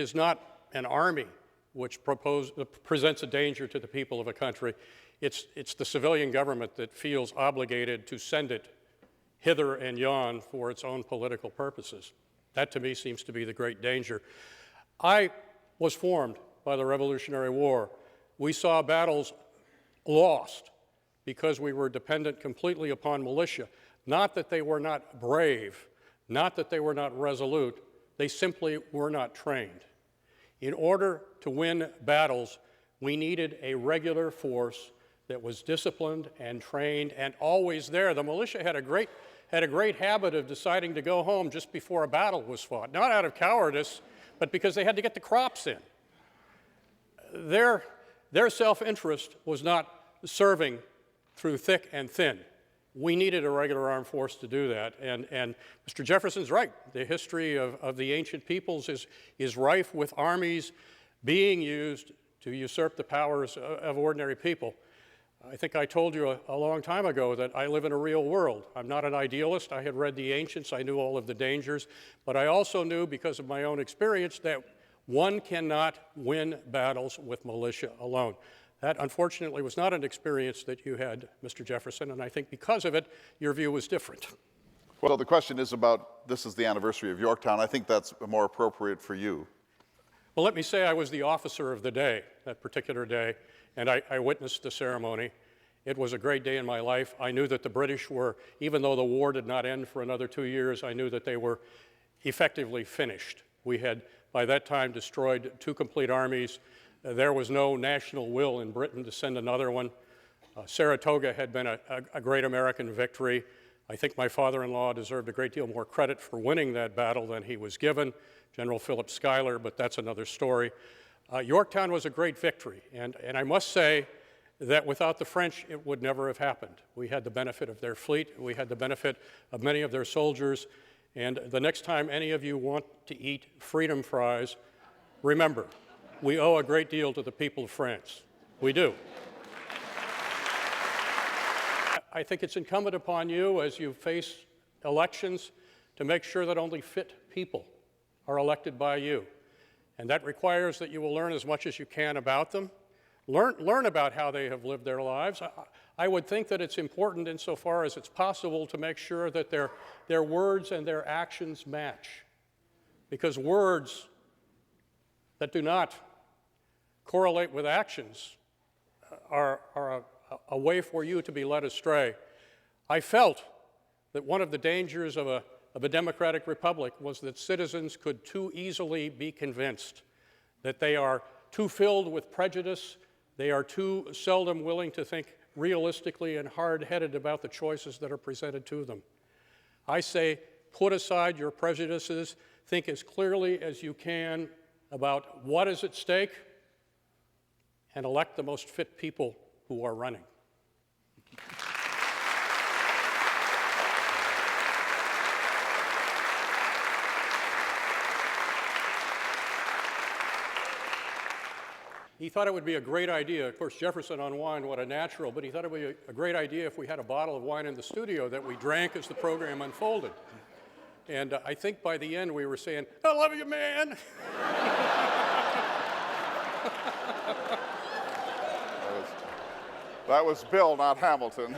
is not an army which presents a danger to the people of a country. It's the civilian government that feels obligated to send it hither and yon for its own political purposes. That, to me, seems to be the great danger. I was formed by the Revolutionary War. We saw battles lost because we were dependent completely upon militia. Not that they were not brave, not that they were not resolute, they simply were not trained. In order to win battles, we needed a regular force that was disciplined and trained and always there. The militia had a great habit of deciding to go home just before a battle was fought, not out of cowardice, but because they had to get the crops in. Their self-interest was not serving through thick and thin. We needed a regular armed force to do that, and Mr. Jefferson's right. The history of the ancient peoples is rife with armies being used to usurp the powers of ordinary people. I think I told you a long time ago that I live in a real world. I'm not an idealist. I had read the ancients. I knew all of the dangers, but I also knew, because of my own experience, that one cannot win battles with militia alone. That, unfortunately, was not an experience that you had, Mr. Jefferson, and I think because of it, your view was different. Well, the question is about, this is the anniversary of Yorktown. I think that's more appropriate for you. Well, let me say I was the officer of the day, that particular day, and I witnessed the ceremony. It was a great day in my life. I knew that the British were, even though the war did not end for another 2 years, I knew that they were effectively finished. We had, by that time, destroyed 2 complete armies. There was no national will in Britain to send another one. Saratoga had been a great American victory. I think my father-in-law deserved a great deal more credit for winning that battle than he was given, General Philip Schuyler, but that's another story. Yorktown was a great victory, and I must say that without the French, it would never have happened. We had the benefit of their fleet, we had the benefit of many of their soldiers, and the next time any of you want to eat freedom fries, remember, we owe a great deal to the people of France. We do. I think it's incumbent upon you, as you face elections, to make sure that only fit people are elected by you. And that requires that you will learn as much as you can about them. Learn about how they have lived their lives. I would think that it's important, insofar as it's possible, to make sure that their words and their actions match. Because words that do not correlate with actions are a way for you to be led astray. I felt that one of the dangers of a democratic republic was that citizens could too easily be convinced, that they are too filled with prejudice, they are too seldom willing to think realistically and hard-headed about the choices that are presented to them. I say, put aside your prejudices, think as clearly as you can about what is at stake, and elect the most fit people who are running. He thought it would be a great idea. Of course, Jefferson on wine, what a natural, but he thought it would be a great idea if we had a bottle of wine in the studio that we drank as the program unfolded. And I think by the end we were saying, "I love you, man." That was Bill, not Hamilton.